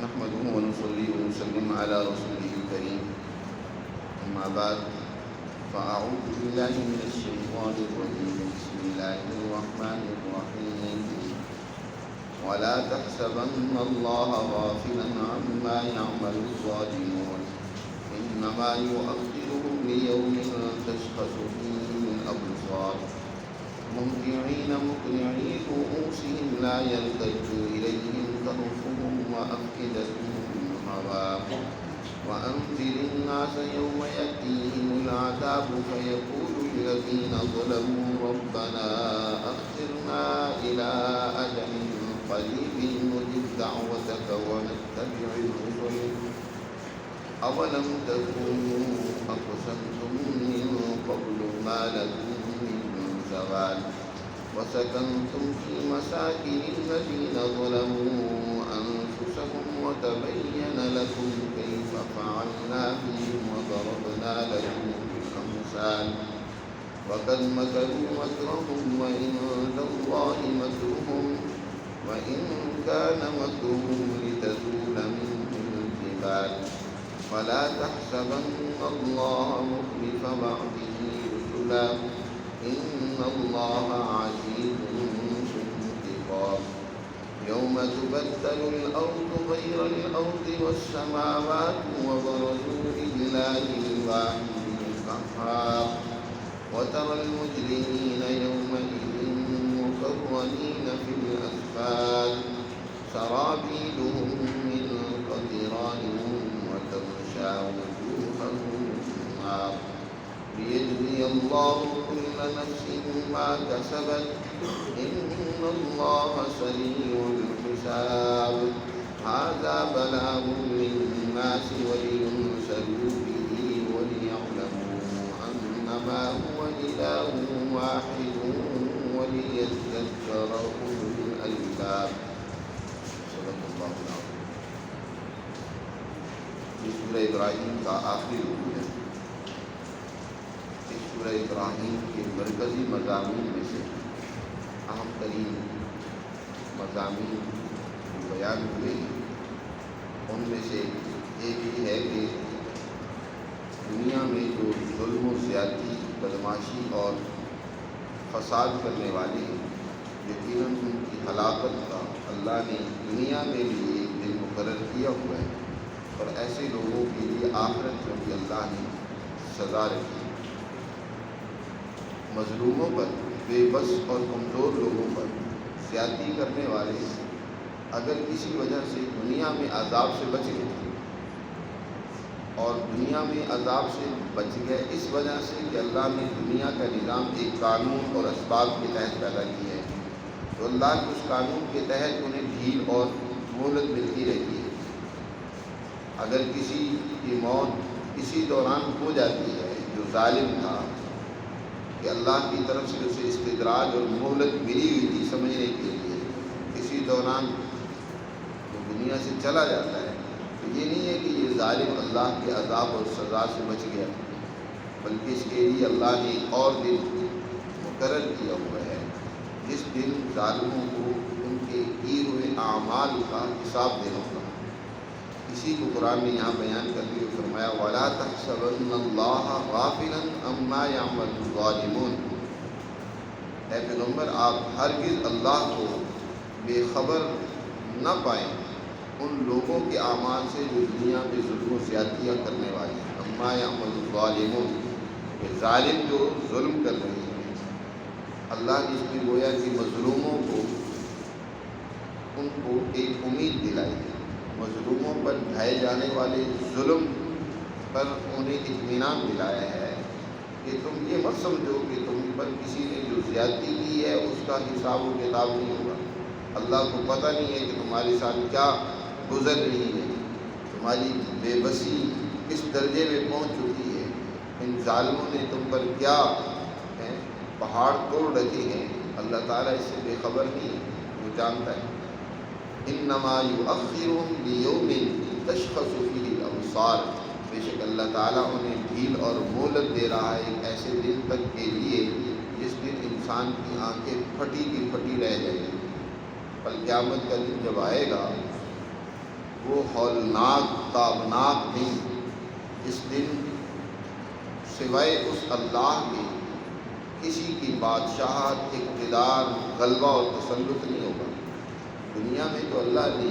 نحمده ونصلي ونسلم على رسوله الكريم. أما بعد فأعوذ بالله من الشيطان الرجيم. بسم الله الرحمن الرحيم. ولا تحسبن الله غافلا عما يعمل الظالمون إنما يؤخرهم ليوم تشخص فيه الأبصار مهطعين مقنعي رؤوسهم لا يرتد إليهم طرفهم وأفئدتهم هواء وأنذر الناس يوم يأتيهم العذاب فيقول الذين ظلموا ربنا أخرنا إلى أجل قريب نجب دعوتك ونتبع الرسل أولم تكونوا أقسمتم من قبل ما لكم من زوال وسكنتم في مساكن الذين ظلموا أنفسهم وتبين لكم كيف فعلنا بهم وضربنا لكم الأمثال وقد مكروا مكرهم وعند الله مكرهم وإن كان مكرهم لتزول منه الجبال ولا تحسبن الله مخلف وعده رسلا إن الله عزيز ذو انتقام يوم تبدل الأرض غير الأرض والسماوات وبرزوا لله الواحد القهار وترى المجرمين يومئذ مقرنين في الأسفل سرابيلهم من قطران وتغشى وجوههم النار ليجزي الله كل نفس ما كسبت إن الله سريع الحساب هذا بلاغ للناس ولينذروا به وليعلموا أنما هو إله واحد وليذكر أولو الألباب. صدق اللہ العظیم. یہ سورہ ابراہیم کا آخری رکوع ہے. اس سورہ ابراہیم کے مرکزی مضامین میں سے اہم ترین مضامین جو بیان ہوئے ان میں سے ایک یہ ہے کہ دنیا میں جو ظلم و زیادتی بدماشی اور فساد کرنے والے ہیں یقیناً ان کی ہلاکت کا اللہ نے دنیا میں بھی ایک دن مقرر کیا ہوا ہے اور ایسے لوگوں کے لیے آخرت میں بھی اللہ نے سزا رکھی. مظلوموں پر، بے بس اور کمزور لوگوں پر زیادتی کرنے والے اگر کسی وجہ سے دنیا میں عذاب سے بچ گئے اور دنیا میں عذاب سے بچ گئے اس وجہ سے کہ اللہ نے دنیا کا نظام ایک قانون اور اسباب کے تحت پیدا کیا ہے تو اللہ کے اس قانون کے تحت انہیں ڈھیل اور مہلت ملتی رہتی ہے. اگر کسی کی موت اسی دوران ہو جاتی ہے جو ظالم تھا کہ اللہ کی طرف سے اسے استدراج اور مہلت ملی ہوئی تھی سمجھنے کے لیے اسی دوران وہ دنیا سے چلا جاتا ہے تو یہ نہیں ہے کہ یہ ظالم اللہ کے عذاب اور سزا سے بچ گیا بلکہ اس کے لیے اللہ نے ایک اور دن مقرر کیا ہوا ہے جس دن ظالموں کو ان کے کیے ہوئے اعمال کا حساب دینا ہوگا. اسی کو قرآن نے یہاں بیان کرتے ہوئے فرمایا وَلَا تَحْسَبَنَّ اللَّهَ غَافِلًا عَمَّا يَعْمَلُ الظَّالِمُونَ. اے پیغمبر آپ ہرگز اللہ کو بے خبر نہ پائیں ان لوگوں کے اعمال سے جو دنیا میں ظلم و زیادتیاں کرنے والے ہیں. عَمَّا يَعْمَلُ الظَّالِمُونَ کہ ظالم جو ظلم کر رہے ہیں اللہ نے اس میں گویا کہ مظلوموں کو ان کو ایک امید دلائی ہے. مظلوموں پر ڈھائے جانے والے ظلم پر انہیں اطمینان دلایا ہے کہ تم یہ مت سمجھو کہ تم پر کسی نے جو زیادتی کی ہے اس کا حساب و کتاب نہیں ہوگا. اللہ کو پتہ نہیں ہے کہ تمہارے ساتھ کیا گزر رہی ہے، تمہاری بے بسی کس درجے میں پہنچ چکی ہے، ان ظالموں نے تم پر کیا پہاڑ توڑ رکھے ہیں. اللہ تعالیٰ اس سے بے خبر نہیں ہے، وہ جانتا ہے. انما یؤخرهم لیوم تشخص فیہ الابصار. بے شک اللہ تعالیٰ انہیں ڈھیل اور مہلت دے رہا ہے ایک ایسے دن تک کے لیے جس دن انسان کی آنکھیں پھٹی کی پھٹی رہ جائیں گی. کل قیامت کا دن جب آئے گا وہ ہولناک تابناک دن، اس دن سوائے اس اللہ کے کسی کی بادشاہت، اقتدار، غلبہ اور تسلط نہیں ہوگا۔ دنیا میں تو اللہ نے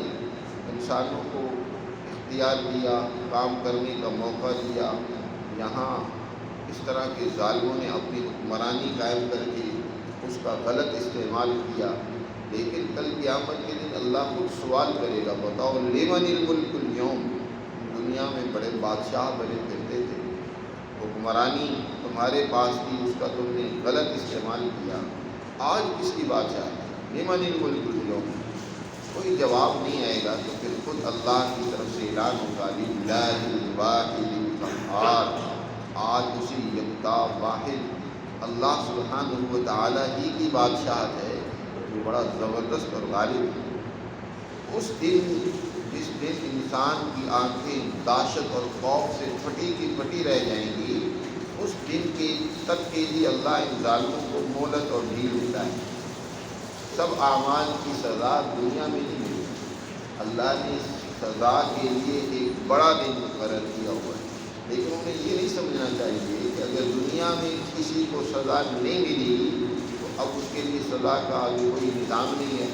انسانوں کو اختیار دیا، کام کرنے کا موقع دیا، یہاں اس طرح کے ظالموں نے اپنی حکمرانی قائم کر کے اس کا غلط استعمال کیا، لیکن کل قیامت کے دن اللہ خود سوال کرے گا، بتاؤ لمن الملک اليوم، دنیا میں بڑے بادشاہ بنے پھرتے تھے، حکمرانی تمہارے پاس تھی، اس کا تم نے غلط استعمال کیا، آج کس کی بادشاہ ہے؟ لمن الملک اليوم، کوئی جواب نہیں آئے گا، تو پھر خود اللہ کی طرف سے اعلان ہوگا للہ الواحد القہار، آج اسی یکتا واحد اللہ سبحانہ و تعالیٰ ہی کی بادشاہت ہے جو بڑا زبردست اور غالب ہے۔ اس دن جس دن انسان کی آنکھیں دہشت اور خوف سے پھٹی کی پھٹی رہ جائیں گی، اس دن کے تک کے لیے اللہ ان ظالموں کو مہلت اور ڈھیل دیتا ہے۔ سب اعمال کی سزا دنیا میں نہیں ملتی، اللہ نے سزا کے لیے ایک بڑا دن مقرر کیا ہوا ہے، لیکن انہیں یہ نہیں سمجھنا چاہیے کہ اگر دنیا میں کسی کو سزا نہیں ملی تو اب اس کے لیے سزا کا آگے کوئی نظام نہیں ہے۔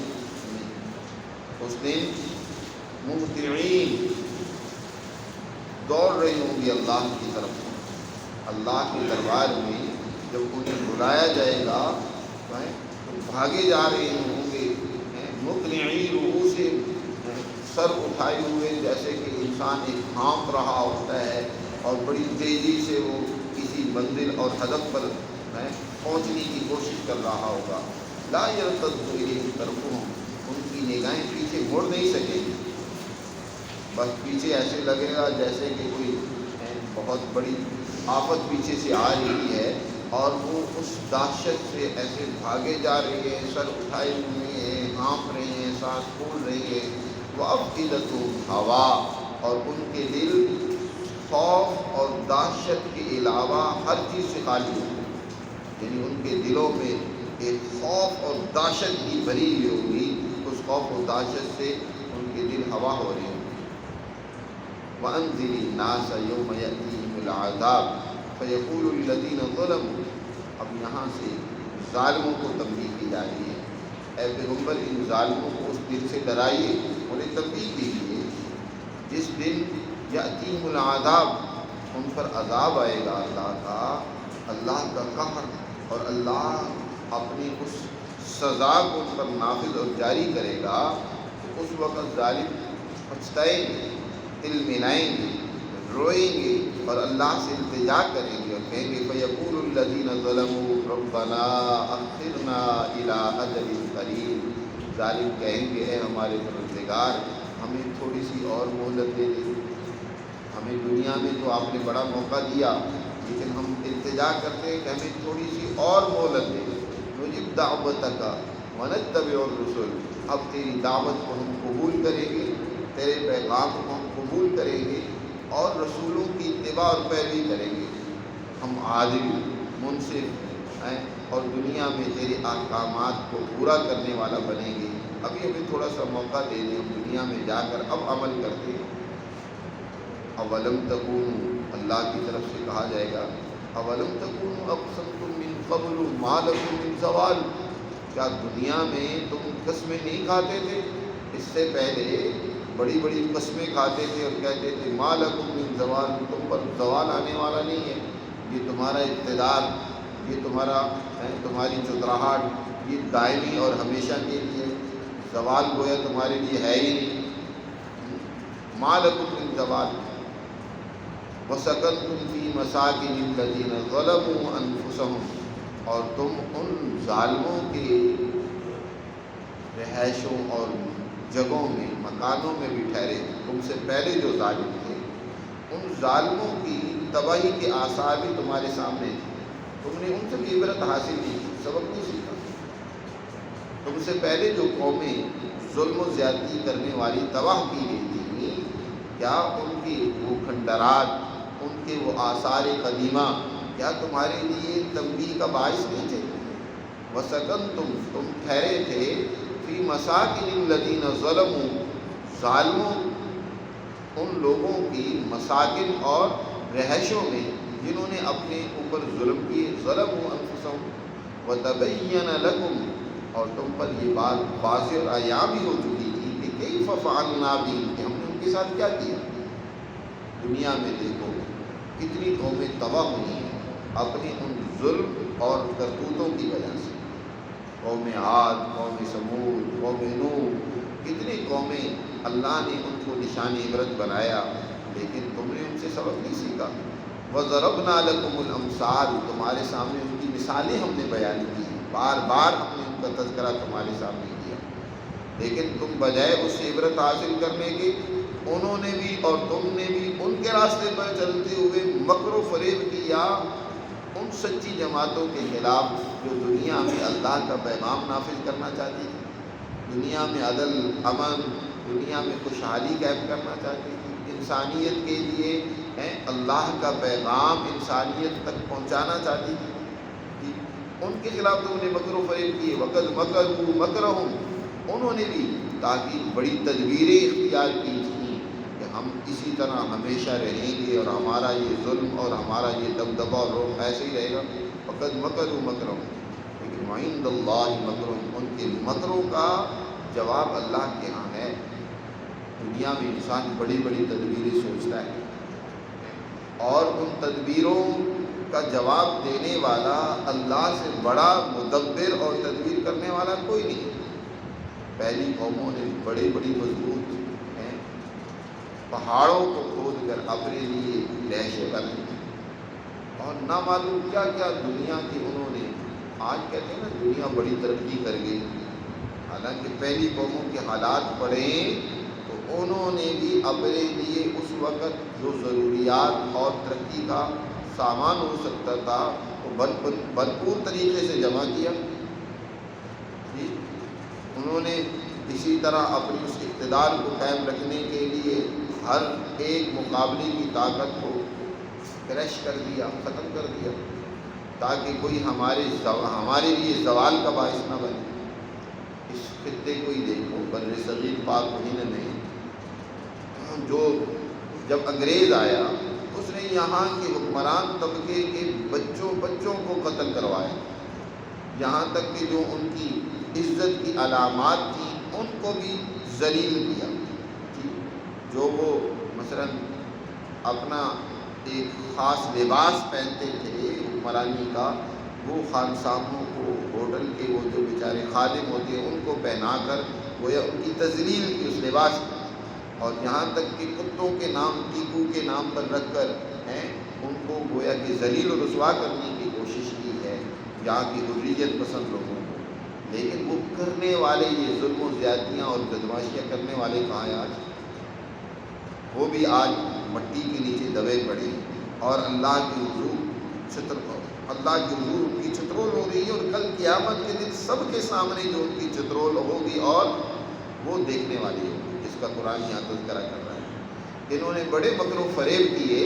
اس دن مہطعین دوڑ رہی ہوں گی اللہ کی طرف، اللہ کے دربار میں جب انہیں بلایا جائے گا تو بھاگے جا رہے ہوں گے، مقنعی رؤوسہم، سر اٹھائے ہوئے، جیسے کہ انسان ایک ہانپ رہا ہوتا ہے اور بڑی تیزی سے وہ کسی منزل اور ہدف پر پہنچنے کی کوشش کر رہا ہوگا۔ لا یرتد الیہم طرفہم، ان کی نگاہیں پیچھے مڑ نہیں سکیں گی، بس پیچھے ایسے لگے گا جیسے کہ کوئی بہت بڑی آفت پیچھے سے آ رہی ہے، اور وہ اس دہشت سے ایسے بھاگے جا رہے ہیں، سر اٹھائے ہوئے ہیں، ہانپ رہے ہیں، سانس پھول رہی ہے۔ وَأَفْئِدَتُهُمْ هَوَاء، اور ان کے دل خوف اور دہشت کے علاوہ ہر چیز سے خالی ہے، یعنی ان کے دلوں میں ایک خوف اور دہشت ہی بھری ہوئی ہوگی، اس خوف اور دہشت سے ان کے دل ہوا ہو رہے ہوں گے۔ وَأَنذِرِ النَّاسَ يَوْمَ يَأْتِيهِمُ الْعَذَابُ فَيَقُولُ الَّذِينَ ظَلَمُوا، اب یہاں سے ظالموں کو تنبیہ کی جا رہی ہے، اے پیغمبر ان ظالموں کو اس دن سے ڈرائیے، انہیں تنبیہ کیجیے جس دن یأتیہم العذاب، ان پر عذاب آئے گا اللہ کا قہر، اور اللہ اپنی اس سزا کو ان پر نافذ اور جاری کرے گا، تو اس وقت ظالم پچھتائیں گے، دل ملائیں گے، روئیں گے اور اللہ سے التجا کریں گے اور کہیں گے فَيَقُولُ الَّذِينَ ظَلَمُوا رَبَّنَا أَخِّرْنَا إِلَىٰ أَجَلٍ قَرِيبٍ، ظالم کہیں گے اے ہمارے پروردگار ہمیں تھوڑی سی اور مہلت دے دیں، ہمیں دنیا میں تو آپ نے بڑا موقع دیا، لیکن ہم التجا کرتے ہیں کہ ہمیں تھوڑی سی اور مہلت دے دیں، نُجِبْ دَعْوَتَكَ وَنَتَّبِعُ الرُّسُلَ، اب تیری دعوت کو ہم قبول کریں گے، تیرے پیغام کو ہم قبول کریں گے اور رسولوں کی اتباع اور پیروی کریں گے، ہم عادل منصف ہیں اور دنیا میں تیرے احکامات کو پورا کرنے والا بنیں گے، ابھی ہمیں تھوڑا سا موقع دے دیں، ہم دنیا میں جا کر اب عمل کرتے ہیں۔ اولم تکونوا، اللہ کی طرف سے کہا جائے گا اولم تکونوا اقسمتم من قبل ما لکم من زوال، کیا دنیا میں تم قسمیں نہیں کھاتے تھے؟ اس سے پہلے بڑی بڑی قسمیں کھاتے تھے اور کہتے تھے ما لکم من زوال، تم پر زوال آنے والا نہیں ہے، یہ تمہارا اقتدار، یہ تمہاری چتراہٹ یہ دائمی اور ہمیشہ کے لیے، زوال گویا تمہارے لیے ہے ہی نہیں۔ ما لکم من زوال وَسَكَنْتُمْ فِي مَسَاكِنِ الَّذِينَ ظَلَمُوا أَنفُسَهُمْ، اور تم ان ظالموں کے رہائشوں اور جگہوں میں، مکانوں میں بھی ٹھہرے، تم سے پہلے جو ظالم تھے ان ظالموں کی تباہی کے آثار بھی تمہارے سامنے تھے، تم نے ان سے بھی عبرت حاصل نہیں کی، سبق نہیں سیکھا۔ تم سے پہلے جو قومیں ظلم و زیادتی کرنے والی تباہ کی گئی تھیں، کیا ان کی وہ کھنڈرات، ان کے وہ آثار قدیمہ کیا تمہارے لیے تنبیہ کا باعث نہیں تھے؟ وَسَكَنْتُمْ، تم ٹھہرے تھے، فی مساکن الذین ظلموا، ظالموں ان لوگوں کی مساکن اور رہائشوں میں جنہوں نے اپنے اوپر ظلم کیے، ظلموا انفسہم وتبین لکم، اور تم پر یہ بات واضح اور عیاں بھی ہو چکی تھی کہ کیف فعلنا بہم، کہ ہم نے ان کے ساتھ کیا کیا۔ دنیا میں دیکھو کتنی قومیں تباہ ہوئی ہیں اپنے ان ظلم اور کرتوتوں کی وجہ سے۔ قوم عاد، قوم ثمود، قوم نوح، کتنی قومیں اللہ نے ان کو نشان عبرت بنایا، لیکن تم نے ان سے سبق نہیں سیکھا۔ وَضَرَبْنَا لَكُمُ الْأَمْثَالَ، تمہارے سامنے ان کی مثالیں ہم نے بیان کی، بار بار ہم نے ان کا تذکرہ تمہارے سامنے کیا، لیکن تم بجائے اس سے عبرت حاصل کرنے کے، انہوں نے بھی اور تم نے بھی ان کے راستے پر چلتے ہوئے مکر و فریب کیا ان سچی جماعتوں کے خلاف جو دنیا میں اللہ کا پیغام نافذ کرنا چاہتی تھی، دنیا میں عدل، امن، دنیا میں خوشحالی قائم کرنا چاہتی تھی، انسانیت کے لیے اللہ کا پیغام انسانیت تک پہنچانا چاہتی تھی، ان کے خلاف تم نے مکر و فریب کیے۔ وَقَدْ مَكَرُوا مَكْرَهُمْ، انہوں نے بھی تاکہ بڑی تدبیریں اختیار کی تھیں کہ ہم اسی طرح ہمیشہ رہیں گے اور ہمارا یہ ظلم اور ہمارا یہ دبدبہ اور رعب ایسے ہی رہے گا۔ وَقَدْ مَكَرُوا مَكْرَهُمْ، لیکن وَعِندَ اللَّهِ مَكْرُهُمْ، ان کے مکروں کا جواب اللہ کے ہاں ہے۔ دنیا میں انسان بڑی بڑی تدبیریں سوچتا ہے اور ان تدبیروں کا جواب دینے والا اللہ سے بڑا مدبر اور تدبیر کرنے والا کوئی نہیں۔ پہلی قوموں نے بڑی بڑی مضبوط پہاڑوں کو کھود کر اپنے لیے رہائشیں بنائی اور نہ معلوم کیا کیا دنیا کی انہوں نے، آج کہتے ہیں نا دنیا بڑی ترقی کر گئی، حالانکہ پہلی قوموں کے حالات پڑھیں تو انہوں نے بھی اپنے لیے اس وقت جو ضروریات اور ترقی کا سامان ہو سکتا تھا وہ بھرپور طریقے سے جمع کیا۔ انہوں نے اسی طرح اپنی اس اقتدار کو قائم رکھنے کے لیے ہر ایک مقابلے کی طاقت کو کریش کر دیا، ختم کر دیا، تاکہ کوئی ہمارے لیے زوال کا باعث نہ بنے۔ اس خطے کو ہی دیکھو، بر صغیر پاک مہینہ میں جو جب انگریز آیا اس نے یہاں کے حکمران طبقے کے بچوں کو قتل کروایا، یہاں تک کہ جو ان کی عزت کی علامات تھیں ان کو بھی ذلیل کیا۔ جو وہ مثلا اپنا ایک خاص لباس پہنتے تھے حکمرانی کا، وہ خانساموں کو، ہوٹل کے وہ جو بیچارے خادم ہوتے ہیں ان کو پہنا کر گویا ان کی تذلیل کی اس لباس کی، اور یہاں تک کہ کتوں کے نام، ٹیکو کے نام پر رکھ کر ان کو گویا کہ ذلیل و رسوا کرنے کی کوشش کی ہے یہاں کی حریت پسند لوگوں کو۔ لیکن وہ کرنے والے، یہ ظلم و زیادتیاں اور بدماشیاں کرنے والے کہاں ہیں آج؟ وہ بھی آج مٹی کے نیچے دبے پڑے اور اللہ کی حضور ان کی چترول ہو رہی ہے، اور کل قیامت کے دن سب کے سامنے جو ان کی چترول ہوگی اور وہ دیکھنے والی ہوگی، جس کا قرآن یہاں تذکرہ کر رہا ہے۔ انہوں نے بڑے مکر و فریب کیے،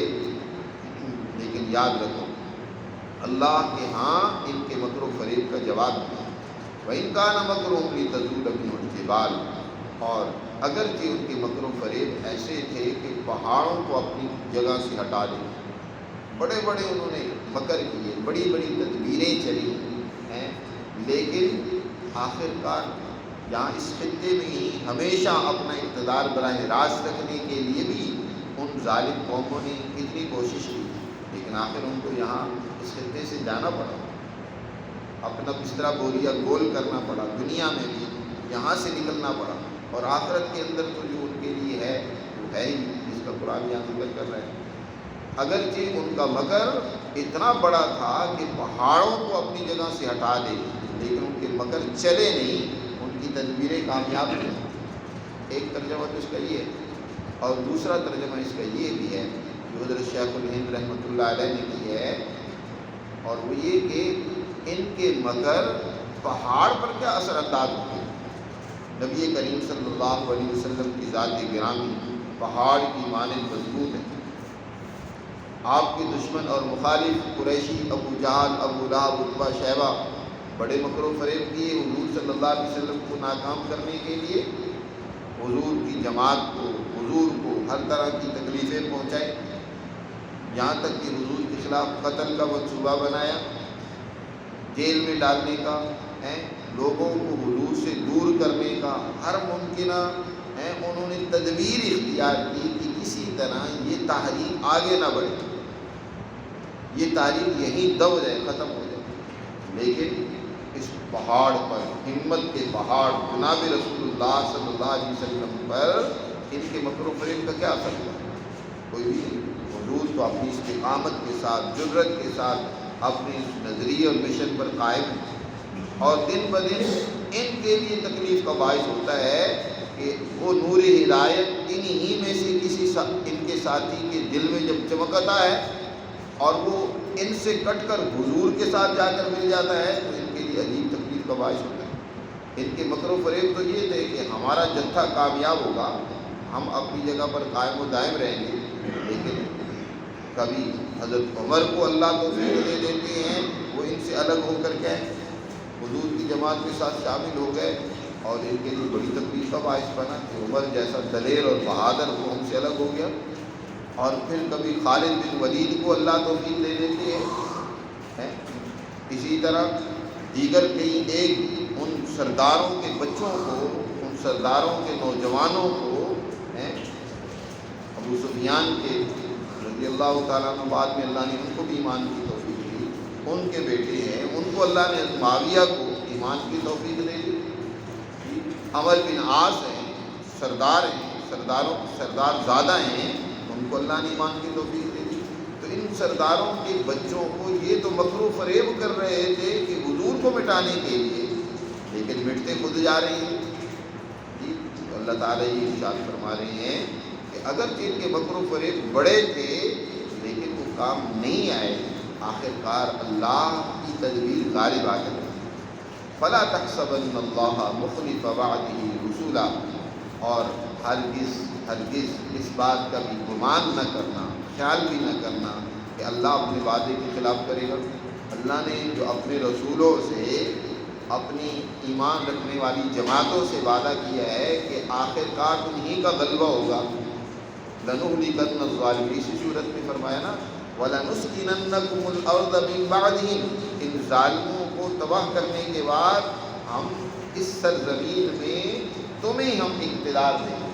لیکن یاد رکھو اللہ کے ہاں ان کے مکر و فریب کا جواب دیا۔ وَإِنْ كَانَ مَكْرُهُمْ لِتَزُولَ مِنْهُ الْجِبَالُ، اور اگرچہ ان کے مکر و فریب ایسے تھے کہ پہاڑوں کو اپنی جگہ سے ہٹا دیں، بڑے بڑے انہوں نے مکر کیے، بڑی بڑی تدبیریں چلی ہیں، لیکن آخر کار یہاں اس خطے میں ہی ہمیشہ اپنا اقتدار براہ راست رکھنے کے لیے بھی ان ظالم قوموں نے کتنی کوشش کی، لیکن آخر ان کو یہاں اس خطے سے جانا پڑا، اپنا بستر بوریا گول کرنا پڑا، دنیا میں بھی یہاں سے نکلنا پڑا، اور آخرت کے اندر تو جو ان کے لیے ہے وہ ہے ہی، جس کا قرآن یہاں ذکر کر رہا ہے۔ اگرچہ ان کا مکر اتنا بڑا تھا کہ پہاڑوں کو اپنی جگہ سے ہٹا دے، لیکن ان کے مکر چلے نہیں، ان کی تدبیریں کامیاب نہیں۔ ایک ترجمہ تو اس کا یہ ہے، اور دوسرا ترجمہ اس کا یہ بھی ہے جو حضرت شیخ الہند رحمۃ اللہ علیہ نے کی ہے، اور وہ یہ کہ ان کے مکر پہاڑ پر کیا اثر انداز ہوتے ہیں۔ نبی کریم صلی اللہ علیہ وسلم کی ذات گرامی پہاڑ کی مانند مضبوط ہے۔ آپ کے دشمن اور مخالف قریشی ابو جہل، ابو لہب، عتبہ، شیبہ بڑے مکر و فریب کیے حضور صلی اللہ علیہ وسلم کو ناکام کرنے کے لیے، حضور کی جماعت کو، حضور حضور کو ہر طرح کی تکلیفیں پہنچائی، یہاں تک کہ حضور کے خلاف قتل کا منصوبہ بنایا، جیل میں ڈالنے کا، لوگوں کو حضور سے دور کرنے کا ہر ممکنہ انہوں نے تدبیر اختیار کی کہ کسی طرح یہ تحریک آگے نہ بڑھے، یہ تحریک یہیں دب جائے، ختم ہو جائے۔ لیکن اس پہاڑ پر، ہمت کے پہاڑ جناب رسول اللہ صلی اللہ علیہ وسلم پر ان کے مکر و فریب کا کیا اثر ہوا؟ کوئی بھی نہیں۔ حضور تو اپنی استقامت کے ساتھ، جرت کے ساتھ اپنے نظریے اور مشن پر قائم ہیں، اور دن بدن ان کے لیے تکلیف کا باعث ہوتا ہے کہ وہ نور ہدایت انہی میں سے کسی ان کے ساتھی کے دل میں جب چمکتا ہے اور وہ ان سے کٹ کر حضور کے ساتھ جا کر مل جاتا ہے تو ان کے لیے عجیب تکلیف کا باعث ہوتا ہے۔ ان کے مکر و فریب تو یہ تھے کہ ہمارا جتھا کامیاب ہوگا، ہم اپنی جگہ پر قائم و دائم رہیں گے، لیکن کبھی حضرت عمر کو اللہ توفیق دے دیتے ہیں، وہ ان سے الگ ہو کر کے حضور کی جماعت کے ساتھ شامل ہو گئے، اور ان کے لیے بڑی تکلیف کا باعث بنا کہ عمر جیسا دلیر اور بہادر وہ ہم سے الگ ہو گیا۔ اور پھر کبھی خالد بن ولید کو اللہ توفیق دے دیتے ہیں۔ اسی طرح دیگر کئی ایک ان سرداروں کے بچوں کو، ان سرداروں کے نوجوانوں کو، ابو سفیان کے رضی اللہ تعالیٰ عنہ، بعد میں اللہ نے ان کو بھی ایمان کی توفیق دی، ان کے بیٹے ہیں، ان کو اللہ نے معاویہ کو ایمان کی توفیق دے دی۔ عمر بن عاص ہیں، سردار ہیں، سردار زادہ ہیں، ان کو اللہ نے ایمان کی توفیق دے دی۔ تو ان سرداروں کے بچوں کو یہ تو مکر و فریب کر رہے تھے کہ حضور کو مٹانے کے لیے، لیکن مٹتے خود جا رہے ہیں۔ تو اللہ تعالیٰ یہ ارشاد فرما رہے ہیں کہ اگرچہ ان کے مکر و فریب بڑے تھے لیکن وہ کام نہیں آئے، آخرکار اللہ کی تدبیر غالب آ کر فلا تحسبن اللہ مخلف وعدہ رسولا، اور ہرگز اس بات کا بھی گمان نہ کرنا، خیال بھی نہ کرنا کہ اللہ اپنے وعدے کے خلاف کرے گا۔ اللہ نے جو اپنے رسولوں سے، اپنی ایمان رکھنے والی جماعتوں سے وعدہ کیا ہے کہ آخرکار انہی کا غلبہ ہوگا، لَنُهْلِكَنَّ الظَّالِمِينَ، اسی صورت میں فرمایا نا وَلَنُسْكِنَنَّكُمُ الْأَرْضَ مِن بَعْدِهِمْ، ان ظالموں کو تباہ کرنے کے بعد ہم اس سرزمین میں تمہیں ہم اقتدار دیں گے،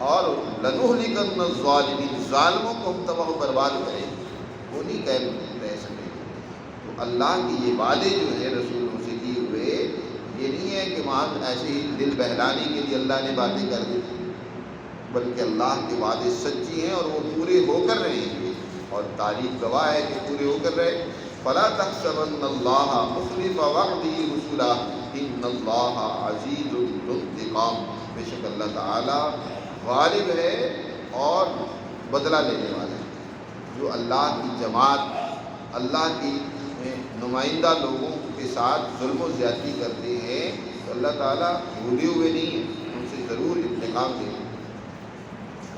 اور لَنُهْلِكَنَّ الظَّالِمِينَ، ظالموں کو ہم تباہ و برباد کریں گے، وہ نہیں قائم رہ سکیں گے۔ تو اللہ کے یہ وعدے جو ہے رسولوں سے کیے ہوئے، یہ نہیں ہے کہ وہاں ایسے ہی دل بہلانے کے لیے اللہ نے باتیں کر دی، بلکہ اللہ کے وعدے سچی ہیں اور وہ پورے ہو کر رہے ہیں، اور تاریخ گواہ ہے کہ پورے ہو کر رہے۔ فَلَا تَحْسَبَنَّ اللَّهَ مُخْلِفَ وَعْدِهِ رُسُلَهُ إِنَّ اللَّهَ عَزِيزٌ ذُو انتقام، بے شک اللہ تعالیٰ غالب ہے اور بدلہ لینے والا ہے۔ جو اللہ کی جماعت، اللہ کی نمائندہ لوگوں کے ساتھ ظلم و زیادتی کرتے ہیں تو اللہ تعالیٰ بھولے ہوئے نہیں ہیں، ان سے ضرور انتقام دیں گے۔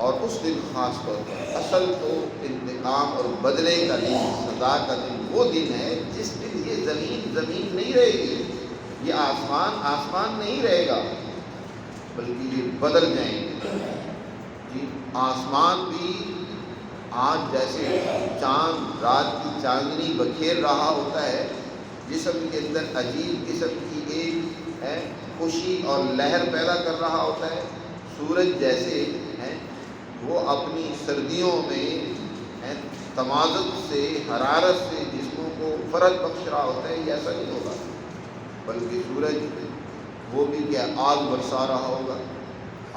اور اس دن خاص طور پر اصل تو انتقام اور بدلے کا دن، سزا کا دن وہ دن ہے جس دن یہ زمین نہیں رہے گی، یہ آسمان نہیں رہے گا، بلکہ یہ بدل جائیں گے۔ جی، آسمان بھی آج جیسے چاند رات کی چاندنی بکھیر رہا ہوتا ہے، جسم کے اندر عجیب قسم کی ایک خوشی اور لہر پیدا کر رہا ہوتا ہے، سورج جیسے وہ اپنی سردیوں میں تمازت سے، حرارت سے جسموں کو فرج بخش رہا ہوتا ہے، یہ ایسا نہیں ہوگا، بلکہ سورج وہ بھی کیا آگ برسا رہا ہوگا۔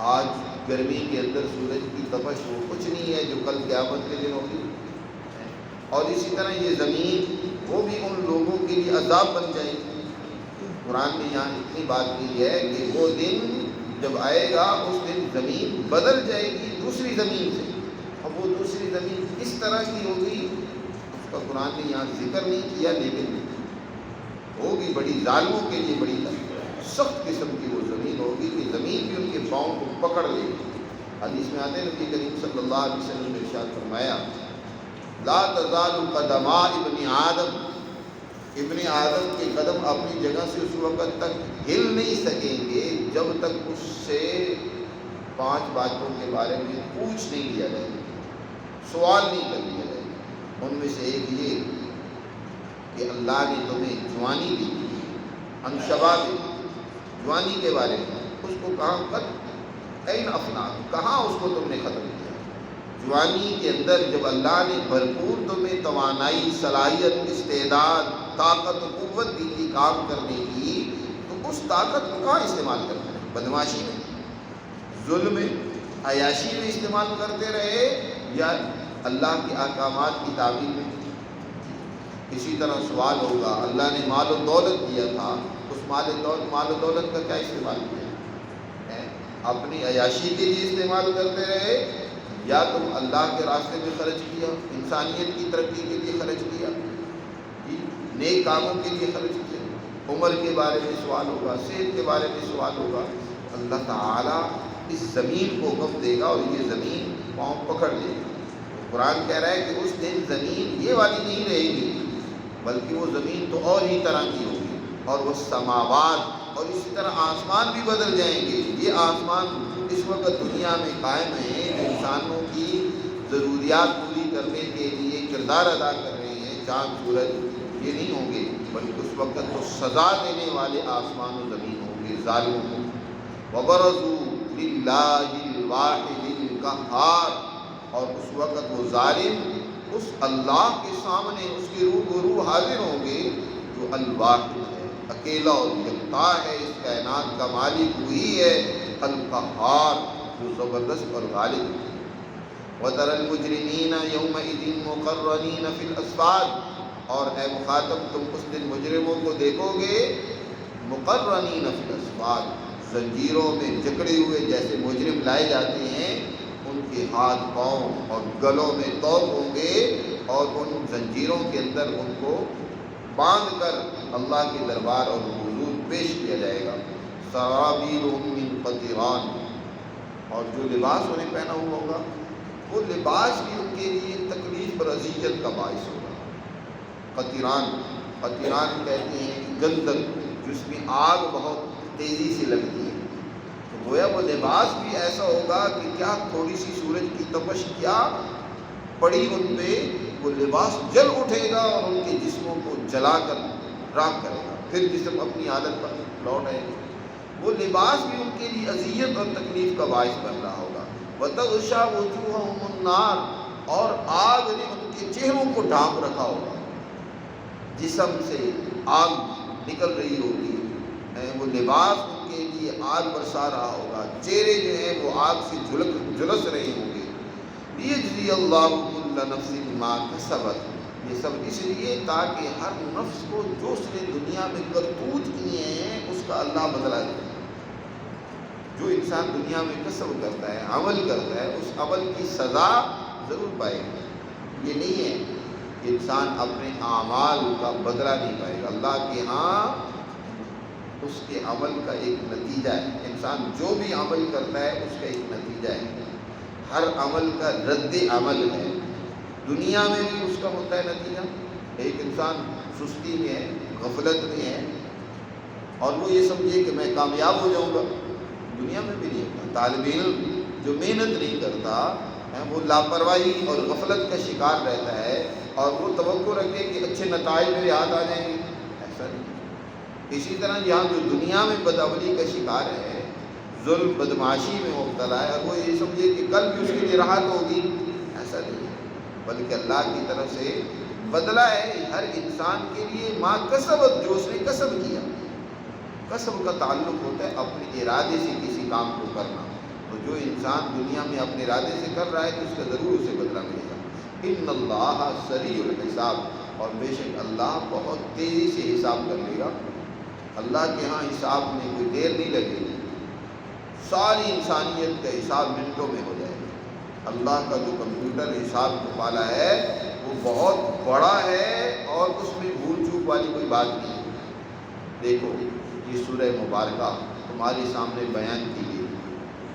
آج گرمی کے اندر سورج کی تپش وہ کچھ نہیں ہے جو کل قیامت کے دن ہوگی، اور اسی طرح یہ زمین وہ بھی ان لوگوں کے لیے عذاب بن جائے گی۔ قرآن میں یہاں اتنی بات کی ہے کہ وہ دن جب آئے گا اس دن زمین بدل جائے گی دوسری زمین سے، اب وہ دوسری زمین کس طرح کی ہوگی اس کا قرآن نے یہاں ذکر نہیں کیا، لیکن ہوگی بڑی ظالموں کے لیے بڑی سخت قسم کی وہ زمین ہوگی کہ زمین بھی ان کے پاؤں کو پکڑ لے گی۔ حدیث میں آتے ہیں نبی کریم صلی اللہ علیہ وسلم نے ارشاد فرمایا لا تزال قدما ابن آدم، ابن آدم کے قدم اپنی جگہ سے اس وقت تک ہل نہیں سکیں گے جب تک اس سے 5 باتوں کے بارے میں پوچھ نہیں لیا جائے گا، سوال نہیں کر لیا جائے گا۔ ان میں سے ایک یہ کہ اللہ نے تمہیں جوانی دی، انشباب جوانی کے بارے میں، اس کو کہاں این افنا، کہاں اس کو تم نے ختم کیا؟ جوانی کے اندر جب اللہ نے بھرپور تمہیں توانائی، صلاحیت، استعداد، طاقت و قوت دی تھی کام کرنے کی، تو اس طاقت کو کہاں استعمال کرتے رہے؟ بدماشی میں، ظلم میں، عیاشی میں استعمال کرتے رہے، یا اللہ کے احکامات کی تعمیل میں؟ اسی طرح سوال ہوگا، اللہ نے مال و دولت دیا تھا، اس مال و دولت کا کیا استعمال کیا ہے؟ اپنی عیاشی کے لیے استعمال کرتے رہے، یا تم اللہ کے راستے میں خرچ کیا، انسانیت کی ترقی کے لیے خرچ کیا، نیک کاموں کے لیے خرچ کیا؟ عمر کے بارے میں سوال ہوگا، صحت کے بارے میں سوال ہوگا۔ اللہ تعالیٰ اس زمین کو حکم دے گا اور یہ زمین پاؤں پکڑ لے گا۔ قرآن کہہ رہا ہے کہ اس دن زمین یہ والی نہیں رہے گی، بلکہ وہ زمین تو اور ہی طرح کی ہوگی، اور وہ سماوات اور اسی طرح آسمان بھی بدل جائیں گے۔ یہ آسمان اس وقت دنیا میں قائم ہیں، جو انسانوں کی ضروریات پوری کرنے کے لیے کردار ادا کر رہے ہیں، چاند سورج، یہ نہیں ہوں گے، بلکہ اس وقت تو سزا دینے والے آسمان و زمین ہوں گے ظالموں کو۔ وَبَرَزُوا لِلَّهِ الْوَاحِدِ الْقَهَّارِ، اور اس وقت وہ ظالم اس اللہ کے سامنے اس کے روبرو حاضر ہوں گے جو الواحد ہے، اکیلا اور یکتا ہے، اس کائنات کا مالک وہی ہے، القہار، جو زبردست اور غالب ہے۔ وَتَرَى الْمُجْرِمِينَ يَوْمَئِذٍ مُقَرَّنِينَ فِي الْأَصْفَادِ، اور اے مخاطب تم اس دن مجرموں کو دیکھو گے مقرنین فی الاسفاد، زنجیروں میں جکڑے ہوئے جیسے مجرم لائے جاتے ہیں، ان کے ہاتھ پاؤں اور گلوں میں توق ہوں گے، اور ان زنجیروں کے اندر ان کو باندھ کر اللہ کے دربار اور حضور پیش کیا جائے گا۔ سرابیلہم من قطران، اور جو لباس انہیں پہنا ہوا ہوگا وہ لباس بھی ان کے لیے تکلیف اور اذیت کا باعث ہوگا۔ قطران کہتے ہیں گندم، جس میں آگ بہت تیزی سے لگتی ہے، تو گویا وہ لباس بھی ایسا ہوگا کہ کیا تھوڑی سی سورج کی تپش کیا پڑی ان پہ، وہ لباس جل اٹھے گا اور ان کے جسموں کو جلا کر راکھ کرے گا، پھر جسم اپنی عادت پر لوٹ آئے گا۔ وہ لباس بھی ان کے لیے اذیت اور تکلیف کا باعث بن رہا ہوگا۔ وَتَغْشَى وُجُوهَهُمُ النَّارُ، اور آگ نے ان کے چہروں کو ڈھانپ رکھا ہوگا، جسم سے آگ نکل رہی ہوگی، وہ لباس ان کے لیے آگ برسا رہا ہوگا، چہرے جو ہیں وہ آگ سے جھلس رہے ہوں گے۔ لِيَجْزِيَ اللَّهُ كُلَّ نَفْسٍ بِمَا كَسَبَتْ، یہ سب اس لیے تاکہ ہر نفس کو جو اس نے دنیا میں کرتوت کیے ہیں اس کا اللہ بدلہ دے۔ جو انسان دنیا میں کسب کرتا ہے، عمل کرتا ہے، اس عمل کی سزا ضرور پائے گا۔ یہ نہیں ہے کہ انسان اپنے اعمال کا بدلہ نہیں پائے گا، اللہ کے ہاں اس کے عمل کا ایک نتیجہ ہے۔ انسان جو بھی عمل کرتا ہے اس کا ایک نتیجہ ہے، ہر عمل کا رد عمل ہے۔ دنیا میں بھی اس کا ہوتا ہے نتیجہ۔ ایک انسان سستی میں ہے، غفلت میں ہے، اور وہ یہ سمجھے کہ میں کامیاب ہو جاؤں گا، دنیا میں بھی نہیں ہوتا۔ طالب علم جو محنت نہیں کرتا وہ لاپرواہی اور غفلت کا شکار رہتا ہے، اور وہ توقع رکھے کہ اچھے نتائج میرے ہاتھ آ جائیں گے، ایسا نہیں۔ اسی طرح یہاں جو دنیا میں بدعملی کا شکار ہے، ظلم بدمعاشی میں مبتلا ہے، اور وہ یہ سمجھے کہ کل بھی اس کے لیے راحت ہوگی، ایسا نہیں ہے، بلکہ اللہ کی طرف سے بدلہ ہے ہر انسان کے لیے ما کسبت، جو اس نے کسب کیا۔ کسب کا تعلق ہوتا ہے اپنے ارادے سے کسی کام کو کرنا، تو جو انسان دنیا میں اپنے ارادے سے کر رہا ہے تو اس کا ضرور اسے بدلہ ملے گا۔ ان اللہ سریع الحساب، اور بے شک اللہ بہت تیزی سے حساب کر لے گا۔ اللہ کے ہاں حساب میں کوئی دیر نہیں لگے گی، ساری انسانیت کا حساب منٹوں میں ہو جائے گا۔ اللہ کا جو کمپیوٹر حساب کو پالا ہے وہ بہت بڑا ہے، اور اس میں بھول چوک والی کوئی بات نہیں ہے۔ دیکھو یہ سورہ مبارکہ تمہارے سامنے بیان کی گئی،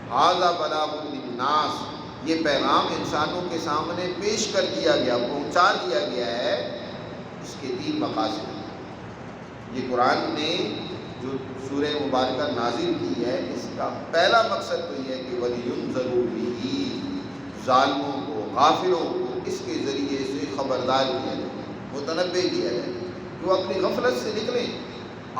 ھذا بلاغ للناس، یہ پیغام انسانوں کے سامنے پیش کر دیا گیا، پہنچا دیا گیا ہے۔ اس کے 3 مقاصد ہیں۔ یہ قرآن نے جو سورہ مبارکہ نازل کی ہے، اس کا پہلا مقصد تو یہ ہے کہ وَلِيُنذَرُوا بِهِ، ظالموں کو، غافلوں کو اس کے ذریعے سے خبردار کیا جائے، متنبہ کیا جائے کہ وہ اپنی غفلت سے نکلیں،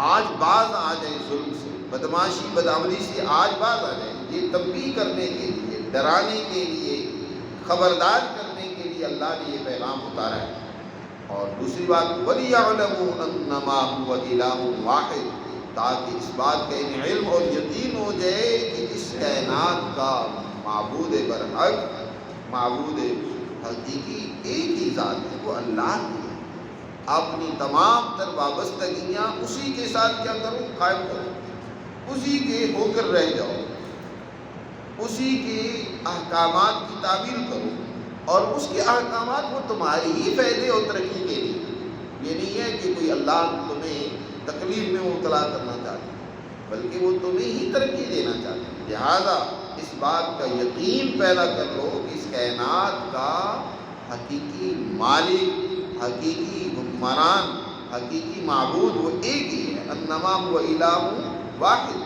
آج باز آ جائیں ظلم سے، بدماشی بدعملی سے آج باز آ جائیں۔ یہ تنبیہ کرنے کے لیے، ڈرانے کے لیے، خبردار کرنے کے لیے اللہ نے یہ پیغام اتارا ہے۔ اور دوسری بات وَلِيَعْلَمُوا أَنَّمَا هُوَ إِلَٰهٌ وَاحِدٌ، تاکہ اس بات کا انہیں علم اور یقین ہو جائے کہ اس کائنات کا معبود برحق، معبود حقیقی ایک ہی ذات ہے، وہ اللہ کی ہے۔ اپنی تمام تر وابستگیاں اسی کے ساتھ کیا کرو، قائم کرو، اسی کے ہو کر رہ جاؤ، اسی کے احکامات کی تعمیل کرو، اور اس کے احکامات وہ تمہاری ہی فائدے اور ترقی کے لیے۔ یہ نہیں ہے کہ کوئی اللہ تمہیں تکلیف میں مبتلا کرنا چاہتا ہے، بلکہ وہ تمہیں ہی ترقی دینا چاہتا ہے۔ لہذا اس بات کا یقین پیدا کر لو کہ اس کائنات کا حقیقی مالک، حقیقی حکمران، حقیقی معبود وہ ایک ہی ہے، انما هو الہ واحد۔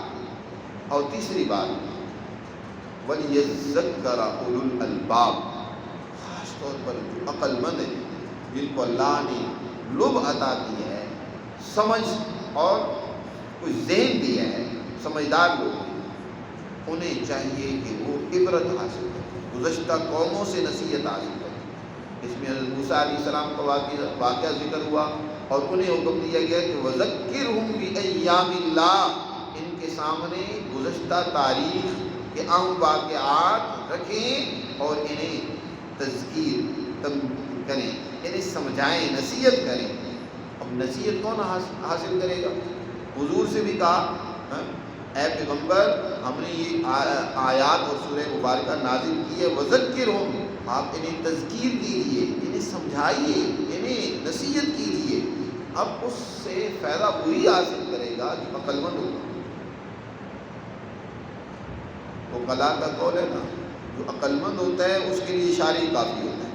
اور تیسری بات وَلِيَذَّكَّرَ أُولُو الْأَلْبَابِ، خاص طور پر جو عقل مند ہیں، جن کو اللہ نے لب عطا کی ہے، سمجھ اور کوئی ذہن دیا ہے، سمجھدار لوگ ہیں، انہیں چاہیے کہ وہ عبرت حاصل کریں، گزشتہ قوموں سے نصیحت حاصل کریں۔ اس میں حضرت موسیٰ علیہ السلام کا واقعہ ذکر ہوا، اور انہیں حکم دیا گیا کہ وَذَكِّرْهُمْ بِأَيَّامِ اللَّهِ، ان کے سامنے گزشتہ تاریخ کے اہم واقعات رکھیں اور انہیں تذکیر کریں، انہیں سمجھائیں، نصیحت کریں۔ اب نصیحت کون حاصل کرے گا؟ حضور سے بھی کہا اے پیغمبر، ہم نے یہ آیات اور سورہ مبارکہ نازل کی ہے، وَذَكِّرْهُمْ، آپ انہیں تذکیر کیجیے، انہیں سمجھائیے، انہیں نصیحت کیجیے۔ اب اس سے فائدہ وہی حاصل کرے گا جو عقل مند ہوگا۔ وہ کلا کا قول ہے نا، جو عقل مند ہوتا ہے اس کے لیے اشارے ہی کافی ہوتا ہے۔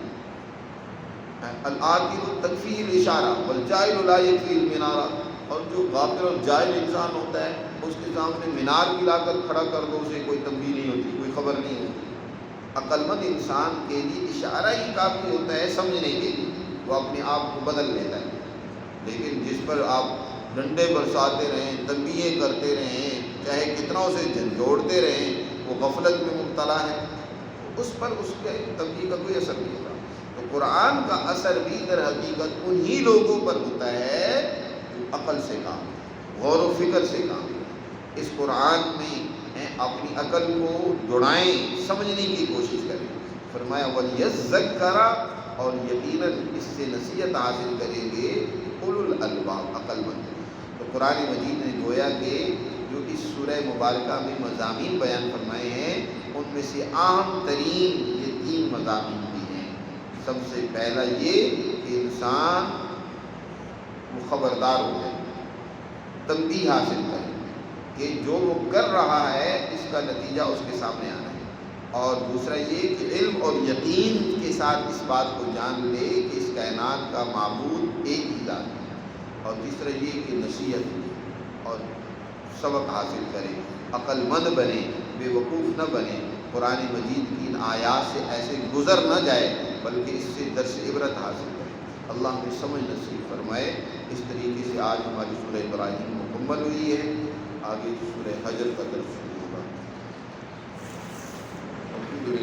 العاقل تکفیہ الاشارہ والجاہل لا یکفی المنارہ، اور جو غافل اور جاہل انسان ہوتا ہے اس کے سامنے مینار بھی لا کر کھڑا کر دو، اسے کوئی تنبیہ نہیں ہوتی، کوئی خبر نہیں ہوتی۔ عقل مند انسان کے لیے اشارہ ہی کافی ہوتا ہے سمجھنے کے لیے، وہ اپنے آپ کو بدل لیتا ہے۔ لیکن جس پر آپ ڈنڈے برساتے رہیں، تنبیہیں کرتے رہیں، چاہے کتنا اسے جھنجھوڑتے رہیں، وہ غفلت میں مبتلا ہے، اس پر اس کے تنبیہ کا کوئی اثر نہیں ہوتا۔ تو قرآن کا اثر بھی در حقیقت انہی لوگوں پر ہوتا ہے جو عقل سے کام، غور و فکر سے کام۔ اس قرآن میں اپنی عقل کو جڑائیں، سمجھنے کی کوشش کریں۔ فرمایا وَلِيَذَّكَّرَ، اور یقیناً اس سے نصیحت حاصل کریں گے اولو الالباب، عقل مند۔ تو قرآن مجید نے گویا کہ جو اس سورہ مبارکہ میں مضامین بیان فرمائے ہیں، ان میں سے اہم ترین یہ 3 مضامین بھی ہیں۔ سب سے پہلا یہ کہ انسان وہ خبردار ہو جائے، تنبیہ حاصل کرے کہ جو وہ کر رہا ہے اس کا نتیجہ اس کے سامنے آنا ہے۔ اور دوسرا یہ کہ علم اور یقین کے ساتھ اس بات کو جان لے کہ اس کائنات کا معبود ایک ہی ذات ہے۔ اور تیسرا یہ کہ نصیحت اور سبق حاصل کریں، عقل مند بنے، بے وقوف نہ بنے، قرآن مجید کی ان آیات سے ایسے گزر نہ جائے بلکہ اس سے درس عبرت حاصل کریں۔ اللہ ہمیں سمجھ نصیب فرمائے۔ اس طریقے سے آج ہماری سورہ ابراہیم مکمل ہوئی ہے، آگے سورہ حجر کا درس